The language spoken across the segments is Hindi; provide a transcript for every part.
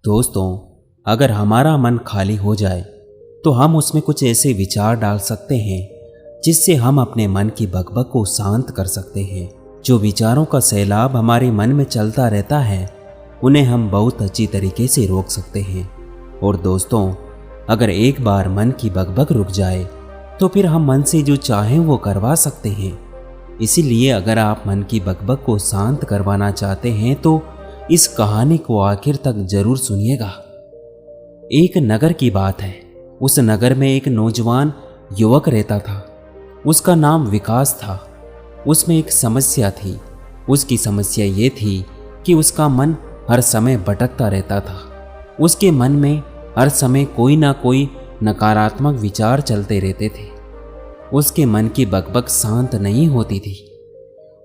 दोस्तों, अगर हमारा मन खाली हो जाए तो हम उसमें कुछ ऐसे विचार डाल सकते हैं जिससे हम अपने मन की भगभग को शांत कर सकते हैं। जो विचारों का सैलाब हमारे मन में चलता रहता है उन्हें हम बहुत अच्छी तरीके से रोक सकते हैं। और दोस्तों, अगर एक बार मन की भगभग रुक जाए तो फिर हम मन से जो चाहें वो करवा सकते हैं। इसीलिए अगर आप मन की भगभग को शांत करवाना चाहते हैं तो इस कहानी को आखिर तक जरूर सुनिएगा। एक नगर की बात है। उस नगर में एक नौजवान युवक रहता था। उसका नाम विकास था। उसमें एक समस्या थी। उसकी समस्या ये थी कि उसका मन हर समय भटकता रहता था। उसके मन में हर समय कोई ना कोई नकारात्मक विचार चलते रहते थे। उसके मन की भगभग शांत नहीं होती थी।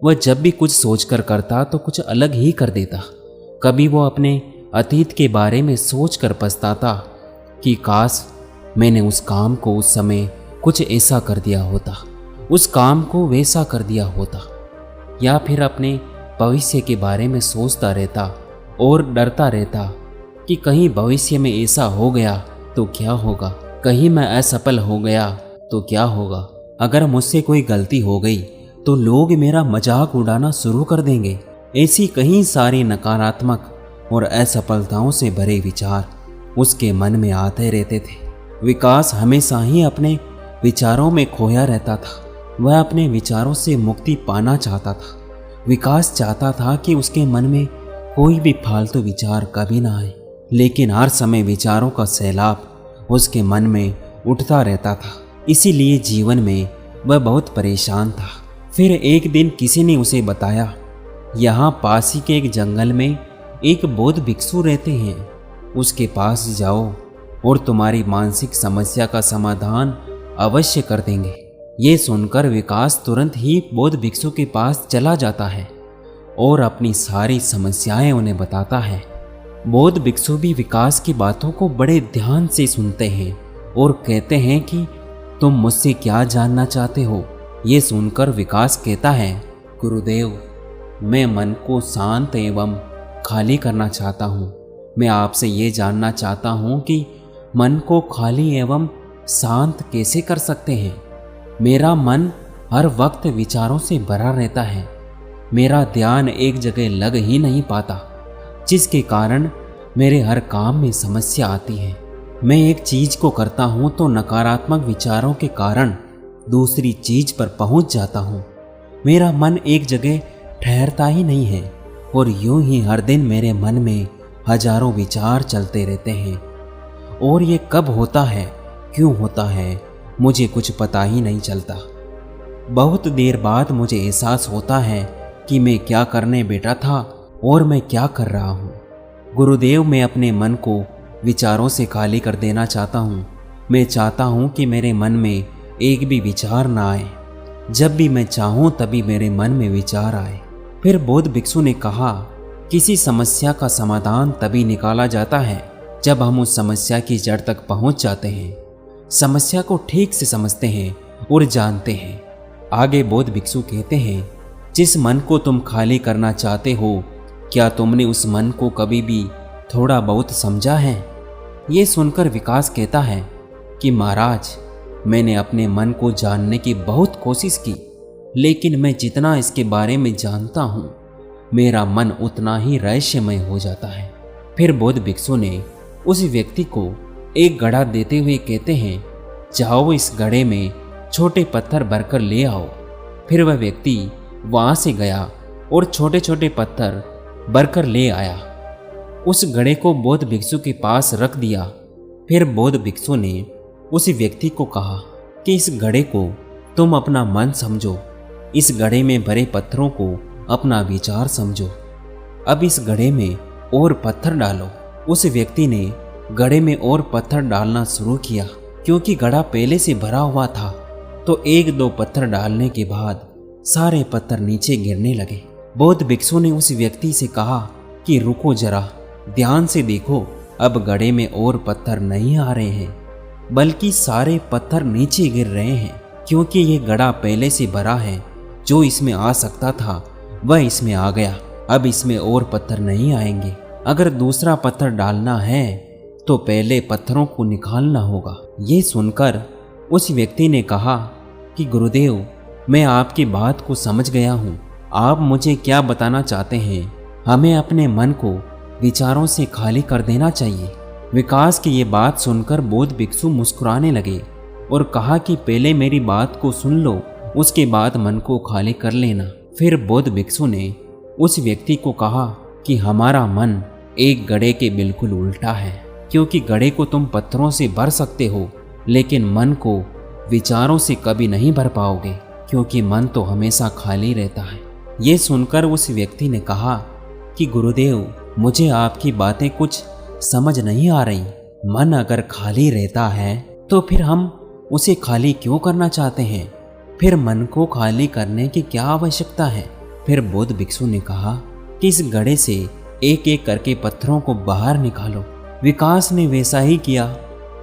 वह जब भी कुछ सोचकर करता तो कुछ अलग ही कर देता। कभी वो अपने अतीत के बारे में सोचकर पछताता कि काश मैंने उस काम को उस समय कुछ ऐसा कर दिया होता, उस काम को वैसा कर दिया होता। या फिर अपने भविष्य के बारे में सोचता रहता और डरता रहता कि कहीं भविष्य में ऐसा हो गया तो क्या होगा, कहीं मैं असफल हो गया तो क्या होगा, अगर मुझसे कोई गलती हो गई तो लोग मेरा मजाक उड़ाना शुरू कर देंगे। ऐसी कई सारी नकारात्मक और असफलताओं से भरे विचार उसके मन में आते रहते थे। विकास हमेशा ही अपने विचारों में खोया रहता था। वह अपने विचारों से मुक्ति पाना चाहता था। विकास चाहता था कि उसके मन में कोई भी फालतू विचार कभी ना आए, लेकिन हर समय विचारों का सैलाब उसके मन में उठता रहता था। इसीलिए जीवन में वह बहुत परेशान था। फिर एक दिन किसी ने उसे बताया, यहाँ पास ही के एक जंगल में एक बौद्ध भिक्षु रहते हैं, उसके पास जाओ और तुम्हारी मानसिक समस्या का समाधान अवश्य कर देंगे। ये सुनकर विकास तुरंत ही बौद्ध भिक्षु के पास चला जाता है और अपनी सारी समस्याएं उन्हें बताता है। बौद्ध भिक्षु भी विकास की बातों को बड़े ध्यान से सुनते हैं और कहते हैं कि तुम मुझसे क्या जानना चाहते हो। ये सुनकर विकास कहता है, गुरुदेव, मैं मन को शांत एवं खाली करना चाहता हूँ। मैं आपसे ये जानना चाहता हूँ कि मन को खाली एवं शांत कैसे कर सकते हैं। मेरा मन हर वक्त विचारों से भरा रहता है। मेरा ध्यान एक जगह लग ही नहीं पाता, जिसके कारण मेरे हर काम में समस्या आती है। मैं एक चीज को करता हूँ तो नकारात्मक विचारों के कारण दूसरी चीज पर पहुँच जाता हूँ। मेरा मन एक जगह ठहरता ही नहीं है और यूं ही हर दिन मेरे मन में हजारों विचार चलते रहते हैं। और ये कब होता है, क्यों होता है, मुझे कुछ पता ही नहीं चलता। बहुत देर बाद मुझे एहसास होता है कि मैं क्या करने बैठा था और मैं क्या कर रहा हूँ। गुरुदेव, मैं अपने मन को विचारों से खाली कर देना चाहता हूँ। मैं चाहता हूँ कि मेरे मन में एक भी विचार ना आए। जब भी मैं चाहूँ तभी मेरे मन में विचार आए। फिर बौद्ध भिक्षु ने कहा, किसी समस्या का समाधान तभी निकाला जाता है जब हम उस समस्या की जड़ तक पहुंच जाते हैं, समस्या को ठीक से समझते हैं और जानते हैं। आगे बौद्ध भिक्षु कहते हैं, जिस मन को तुम खाली करना चाहते हो, क्या तुमने उस मन को कभी भी थोड़ा बहुत समझा है? ये सुनकर विकास कहता है कि महाराज, मैंने अपने मन को जानने की बहुत कोशिश की, लेकिन मैं जितना इसके बारे में जानता हूँ, मेरा मन उतना ही रहस्यमय हो जाता है। फिर बौद्ध भिक्षु ने उस व्यक्ति को एक घड़ा देते हुए कहते हैं, जाओ इस घड़े में छोटे पत्थर भरकर ले आओ। फिर वह व्यक्ति वहाँ से गया और छोटे छोटे पत्थर भरकर ले आया। उस घड़े को बौद्ध भिक्षु के पास रख दिया। फिर बौद्ध भिक्षु ने उस व्यक्ति को कहा कि इस घड़े को तुम अपना मन समझो, इस घड़े में भरे पत्थरों को अपना विचार समझो। अब इस घड़े में और पत्थर डालो। उस व्यक्ति ने घड़े में और पत्थर डालना शुरू किया। क्योंकि घड़ा पहले से भरा हुआ था तो एक दो पत्थर डालने के बाद सारे पत्थर नीचे गिरने लगे। बौद्ध भिक्षु ने उस व्यक्ति से कहा कि रुको जरा, ध्यान से देखो, अब घड़े में और पत्थर नहीं आ रहे हैं, बल्कि सारे पत्थर नीचे गिर रहे हैं। क्योंकि ये घड़ा पहले से भरा है, जो इसमें आ सकता था वह इसमें आ गया। अब इसमें और पत्थर नहीं आएंगे। अगर दूसरा पत्थर डालना है तो पहले पत्थरों को निकालना होगा। ये सुनकर उस व्यक्ति ने कहा कि गुरुदेव, मैं आपकी बात को समझ गया हूँ। आप मुझे क्या बताना चाहते हैं? हमें अपने मन को विचारों से खाली कर देना चाहिए। विकास की ये बात सुनकर बौद्ध भिक्षु मुस्कुराने लगे और कहा कि पहले मेरी बात को सुन लो, उसके बाद मन को खाली कर लेना। फिर बौद्ध भिक्षु ने उस व्यक्ति को कहा कि हमारा मन एक घड़े के बिल्कुल उल्टा है, क्योंकि घड़े को तुम पत्थरों से भर सकते हो लेकिन मन को विचारों से कभी नहीं भर पाओगे, क्योंकि मन तो हमेशा खाली रहता है। ये सुनकर उस व्यक्ति ने कहा कि गुरुदेव, मुझे आपकी बातें कुछ समझ नहीं आ रही। मन अगर खाली रहता है तो फिर हम उसे खाली क्यों करना चाहते हैं? फिर मन को खाली करने की क्या आवश्यकता है? फिर बौद्ध भिक्षु ने कहा कि इस घड़े से एक एक करके पत्थरों को बाहर निकालो। विकास ने वैसा ही किया।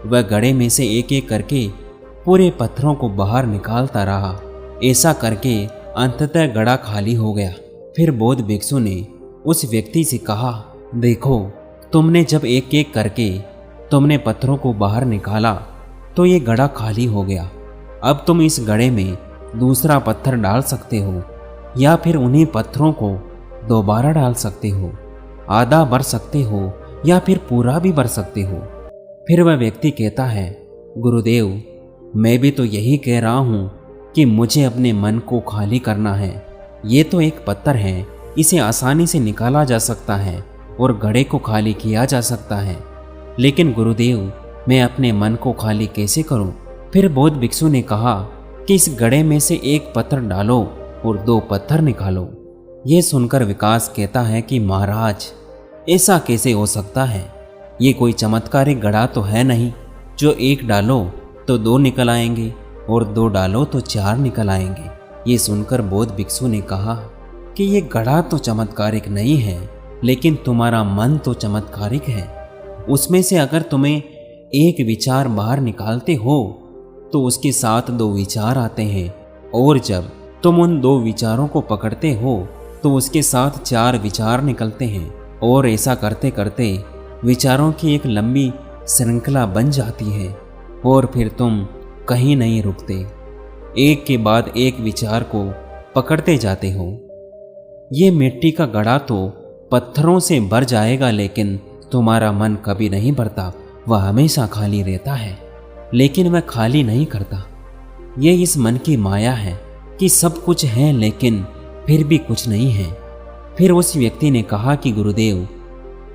वह घड़े में से एक एक करके पूरे पत्थरों को बाहर निकालता रहा। ऐसा करके अंततः घड़ा खाली हो गया। फिर बौद्ध भिक्षु ने उस व्यक्ति से कहा, देखो, तुमने जब एक एक करके तुमने पत्थरों को बाहर निकाला तो ये घड़ा खाली हो गया। अब तुम इस घड़े में दूसरा पत्थर डाल सकते हो या फिर उन्हीं पत्थरों को दोबारा डाल सकते हो। आधा भर सकते हो या फिर पूरा भी भर सकते हो। फिर वह व्यक्ति कहता है, गुरुदेव, मैं भी तो यही कह रहा हूँ कि मुझे अपने मन को खाली करना है। ये तो एक पत्थर है, इसे आसानी से निकाला जा सकता है और घड़े को खाली किया जा सकता है, लेकिन गुरुदेव, मैं अपने मन को खाली कैसे करूं? फिर बौद्ध भिक्षु ने कहा कि इस घड़े में से एक पत्थर डालो और 2 पत्थर निकालो। ये सुनकर विकास कहता है कि महाराज, ऐसा कैसे हो सकता है? ये कोई चमत्कारिक घड़ा तो है नहीं जो एक डालो तो 2 निकल आएंगे और 2 डालो तो 4 निकल आएंगे। ये सुनकर बौद्ध भिक्षु ने कहा कि ये घड़ा तो चमत्कारिक नहीं है, लेकिन तुम्हारा मन तो चमत्कारिक है। उसमें से अगर तुम्हें एक विचार बाहर निकालते हो तो उसके साथ 2 विचार आते हैं, और जब तुम उन 2 विचारों को पकड़ते हो तो उसके साथ 4 विचार निकलते हैं, और ऐसा करते करते विचारों की एक लंबी श्रृंखला बन जाती है और फिर तुम कहीं नहीं रुकते, एक के बाद एक विचार को पकड़ते जाते हो। ये मिट्टी का घड़ा तो पत्थरों से भर जाएगा, लेकिन तुम्हारा मन कभी नहीं भरता, वह हमेशा खाली रहता है, लेकिन वह खाली नहीं करता। ये इस मन की माया है कि सब कुछ है लेकिन फिर भी कुछ नहीं है। फिर उस व्यक्ति ने कहा कि गुरुदेव,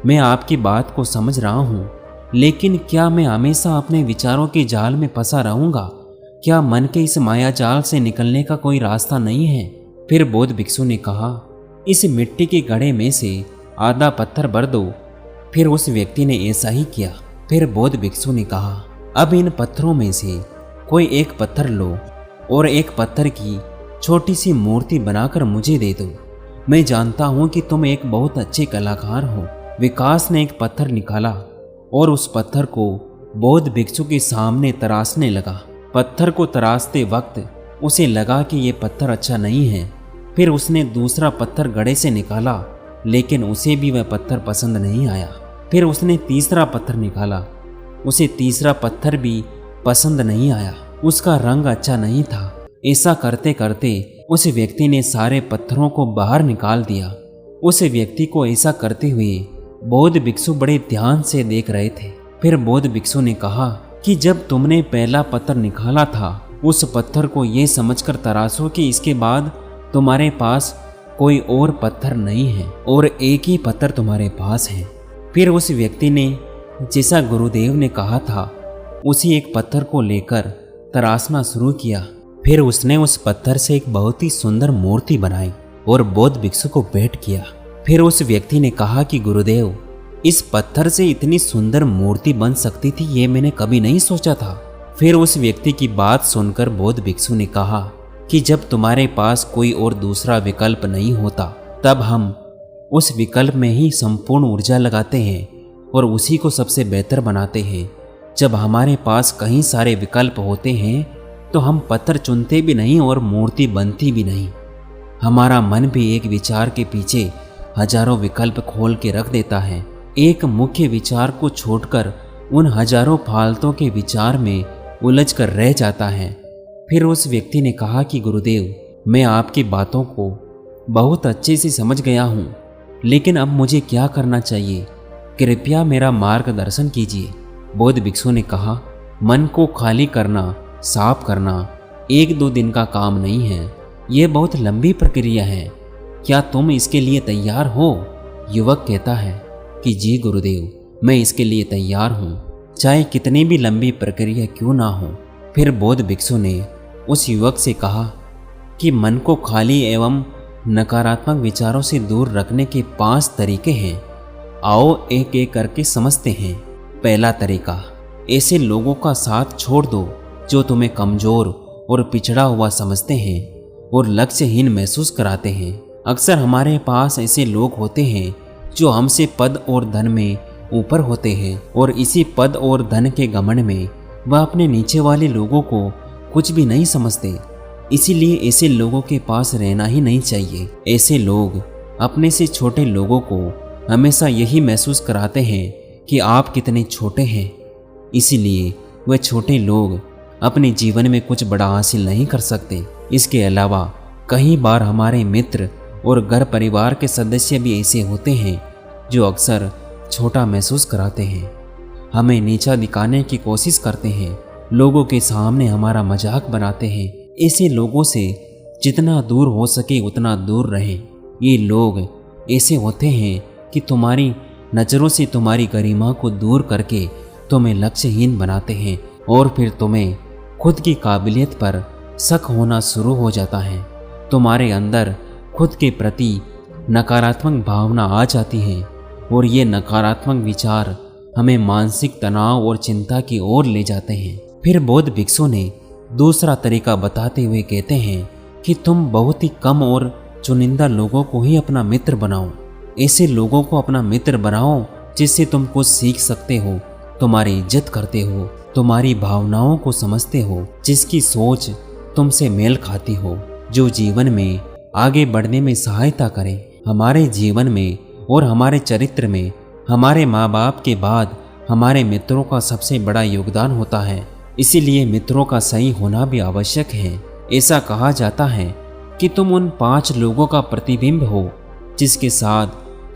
मैं आपकी बात को समझ रहा हूँ, लेकिन क्या मैं हमेशा अपने विचारों के जाल में फंसा रहूँगा? क्या मन के इस माया जाल से निकलने का कोई रास्ता नहीं है? फिर बौद्ध भिक्षु ने कहा, इस मिट्टी के घड़े में से आधा पत्थर भर दो। फिर उस व्यक्ति ने ऐसा ही किया। फिर बौद्ध भिक्षु ने कहा, अब इन पत्थरों में से कोई एक पत्थर लो और एक पत्थर की छोटी सी मूर्ति बनाकर मुझे दे दो। मैं जानता हूँ कि तुम एक बहुत अच्छे कलाकार हो। विकास ने एक पत्थर निकाला और उस पत्थर को बौद्ध भिक्षु के सामने तराशने लगा। पत्थर को तराशते वक्त उसे लगा कि ये पत्थर अच्छा नहीं है। फिर उसने दूसरा पत्थर घड़े से निकाला, लेकिन उसे भी वह पत्थर पसंद नहीं आया। फिर उसने तीसरा पत्थर निकाला, उसे तीसरा पत्थर भी पसंद नहीं आया, उसका रंग अच्छा नहीं था। ऐसा करते करते उस व्यक्ति ने सारे पत्थरों को बाहर निकाल दिया। उस व्यक्ति को ऐसा करते हुए बौद्ध भिक्षु बड़े ध्यान से देख रहे थे। फिर बौद्ध भिक्षु ने कहा कि जब तुमने पहला पत्थर निकाला था, उस पत्थर को ये समझकर तराशो कि इसके बाद तुम्हारे पास कोई और पत्थर नहीं है और एक ही पत्थर तुम्हारे पास है। फिर उस व्यक्ति ने जैसा गुरुदेव ने कहा था उसी एक पत्थर को लेकर तराशना शुरू किया। फिर उसने उस पत्थर से एक बहुत ही सुंदर मूर्ति बनाई और बौद्ध भिक्षु को भेंट किया। फिर उस व्यक्ति ने कहा कि गुरुदेव, इस पत्थर से इतनी सुंदर मूर्ति बन सकती थी, ये मैंने कभी नहीं सोचा था। फिर उस व्यक्ति की बात सुनकर बौद्ध भिक्षु ने कहा कि जब तुम्हारे पास कोई और दूसरा विकल्प नहीं होता, तब हम उस विकल्प में ही संपूर्ण ऊर्जा लगाते हैं और उसी को सबसे बेहतर बनाते हैं। जब हमारे पास कई सारे विकल्प होते हैं तो हम पत्थर चुनते भी नहीं और मूर्ति बनती भी नहीं। हमारा मन भी एक विचार के पीछे हजारों विकल्प खोल के रख देता है एक मुख्य विचार को छोड़कर उन हजारों फालतों के विचार में उलझकर रह जाता है। फिर उस व्यक्ति ने कहा कि गुरुदेव, मैं आपकी बातों को बहुत अच्छे से समझ गया हूँ, लेकिन अब मुझे क्या करना चाहिए? कृपया मेरा मार्गदर्शन कीजिए। बौद्ध भिक्षु ने कहा, मन को खाली करना, साफ करना 1-2 दिन का काम नहीं है। ये बहुत लंबी प्रक्रिया है। क्या तुम इसके लिए तैयार हो? युवक कहता है कि जी गुरुदेव, मैं इसके लिए तैयार हूँ, चाहे कितनी भी लंबी प्रक्रिया क्यों ना हो। फिर बौद्ध भिक्षु ने उस युवक से कहा कि मन को खाली एवं नकारात्मक विचारों से दूर रखने के 5 तरीके हैं। आओ एक एक करके समझते हैं। पहला तरीका, ऐसे लोगों का साथ छोड़ दो जो तुम्हें कमजोर और पिछड़ा हुआ समझते हैं और लक्ष्यहीन महसूस कराते हैं। अक्सर हमारे पास ऐसे लोग होते हैं जो हमसे पद और धन में ऊपर होते हैं और इसी पद और धन के घमंड में वह अपने नीचे वाले लोगों को कुछ भी नहीं समझते। इसीलिए ऐसे लोगों के पास रहना ही नहीं चाहिए। ऐसे लोग अपने से छोटे लोगों को हमेशा यही महसूस कराते हैं कि आप कितने छोटे हैं। इसीलिए वह छोटे लोग अपने जीवन में कुछ बड़ा हासिल नहीं कर सकते। इसके अलावा कई बार हमारे मित्र और घर परिवार के सदस्य भी ऐसे होते हैं जो अक्सर छोटा महसूस कराते हैं, हमें नीचा दिखाने की कोशिश करते हैं, लोगों के सामने हमारा मजाक बनाते हैं। ऐसे लोगों से जितना दूर हो सके उतना दूर रहें। ये लोग ऐसे होते हैं कि तुम्हारी नज़रों से तुम्हारी गरिमा को दूर करके तुम्हें लक्ष्यहीन बनाते हैं और फिर तुम्हें खुद की काबिलियत पर शक होना शुरू हो जाता है। तुम्हारे अंदर खुद के प्रति नकारात्मक भावना आ जाती है और ये नकारात्मक विचार हमें मानसिक तनाव और चिंता की ओर ले जाते हैं। फिर बौद्ध भिक्षु ने दूसरा तरीका बताते हुए कहते हैं कि तुम बहुत ही कम और चुनिंदा लोगों को ही अपना मित्र बनाओ। ऐसे लोगों को अपना मित्र बनाओ जिससे तुम कुछ सीख सकते हो, तुम्हारी इज्जत करते हो, तुम्हारी भावनाओं को समझते हो, जिसकी सोच तुमसे मेल खाती हो, जो जीवन में आगे बढ़ने में सहायता करें। हमारे जीवन में और हमारे चरित्र में हमारे माँ बाप के बाद हमारे मित्रों का सबसे बड़ा योगदान होता है। इसीलिए मित्रों का सही होना भी आवश्यक है। ऐसा कहा जाता है कि तुम उन 5 लोगों का प्रतिबिंब हो जिसके साथ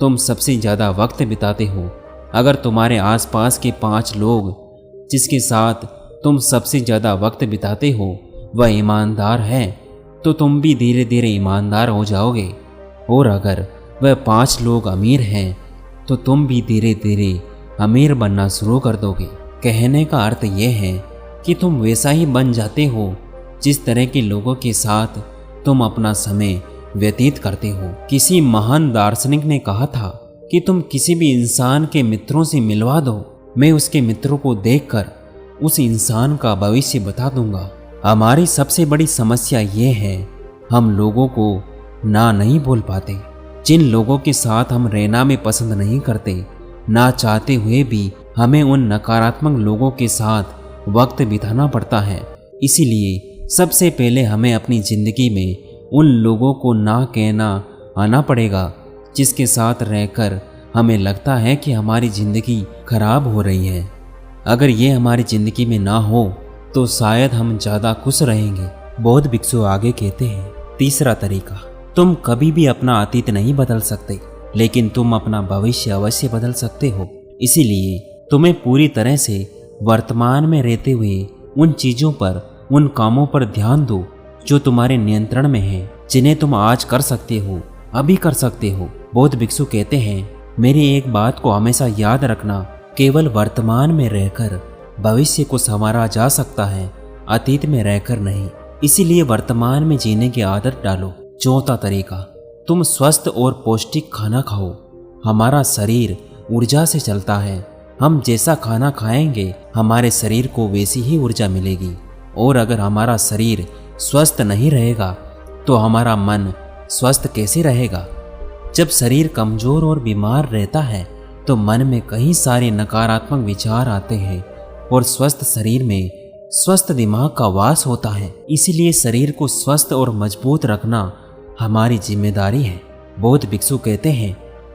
तुम सबसे ज़्यादा वक्त बिताते हो। अगर तुम्हारे आसपास के 5 लोग जिसके साथ तुम सबसे ज़्यादा वक्त बिताते हो वह ईमानदार है तो तुम भी धीरे धीरे ईमानदार हो जाओगे, और अगर वह 5 लोग अमीर हैं तो तुम भी धीरे धीरे अमीर बनना शुरू कर दोगे। कहने का अर्थ यह है कि तुम वैसा ही बन जाते हो जिस तरह के लोगों के साथ तुम अपना समय व्यतीत करते हो। किसी महान दार्शनिक ने कहा था कि तुम किसी भी इंसान के मित्रों से मिलवा दो, मैं उसके मित्रों को देखकर उस इंसान का भविष्य बता दूंगा। हमारी सबसे बड़ी समस्या ये है, हम लोगों को ना नहीं बोल पाते। जिन लोगों के साथ हम रहना में पसंद नहीं करते, ना चाहते हुए भी हमें उन नकारात्मक लोगों के साथ वक्त बिताना पड़ता है। इसीलिए सबसे पहले हमें अपनी ज़िंदगी में उन लोगों को ना कहना आना पड़ेगा जिसके साथ रहकर हमें लगता है कि हमारी ज़िंदगी खराब हो रही है। अगर ये हमारी ज़िंदगी में ना हो तो शायद हम ज़्यादा खुश रहेंगे। बौद्ध भिक्षु आगे कहते हैं, तीसरा तरीका, तुम कभी भी अपना अतीत नहीं बदल सकते, लेकिन तुम अपना भविष्य अवश्य बदल सकते हो। इसीलिए तुम्हें पूरी तरह से वर्तमान में रहते हुए उन चीज़ों पर, उन कामों पर ध्यान दो जो तुम्हारे नियंत्रण में हैं, जिन्हें तुम आज कर सकते हो, अभी कर सकते हो। बौद्ध भिक्षु कहते हैं, मेरी एक बात को हमेशा याद रखना, केवल वर्तमान में रहकर भविष्य को संवारा जा सकता है, अतीत में रहकर नहीं। इसीलिए वर्तमान में जीने की आदत डालो। चौथा तरीका, तुम स्वस्थ और पौष्टिक खाना खाओ। हमारा शरीर ऊर्जा से चलता है। हम जैसा खाना खाएंगे हमारे शरीर को वैसी ही ऊर्जा मिलेगी, और अगर हमारा शरीर स्वस्थ नहीं रहेगा तो हमारा मन स्वस्थ कैसे रहेगा। जब शरीर कमजोर और बीमार रहता है तो मन में कई सारे नकारात्मक विचार आते हैं, और स्वस्थ शरीर में स्वस्थ दिमाग का वास होता है। इसीलिए शरीर को स्वस्थ और मजबूत रखना हमारी जिम्मेदारी है। बौद्ध भिक्षु कहते हैं,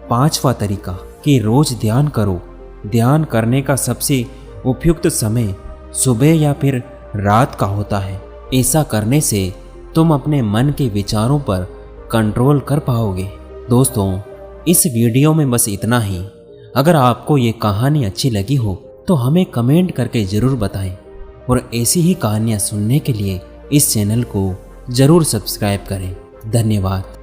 पांचवा तरीका, कि रोज ध्यान करो। ध्यान करने का सबसे उपयुक्त समय सुबह या फिर रात का होता है। ऐसा करने से तुम अपने मन के विचारों पर कंट्रोल कर पाओगे। दोस्तों, इस वीडियो में बस इतना ही। अगर आपको ये कहानी अच्छी लगी हो तो हमें कमेंट करके ज़रूर बताएं और ऐसी ही कहानियाँ सुनने के लिए इस चैनल को ज़रूर सब्सक्राइब करें। धन्यवाद।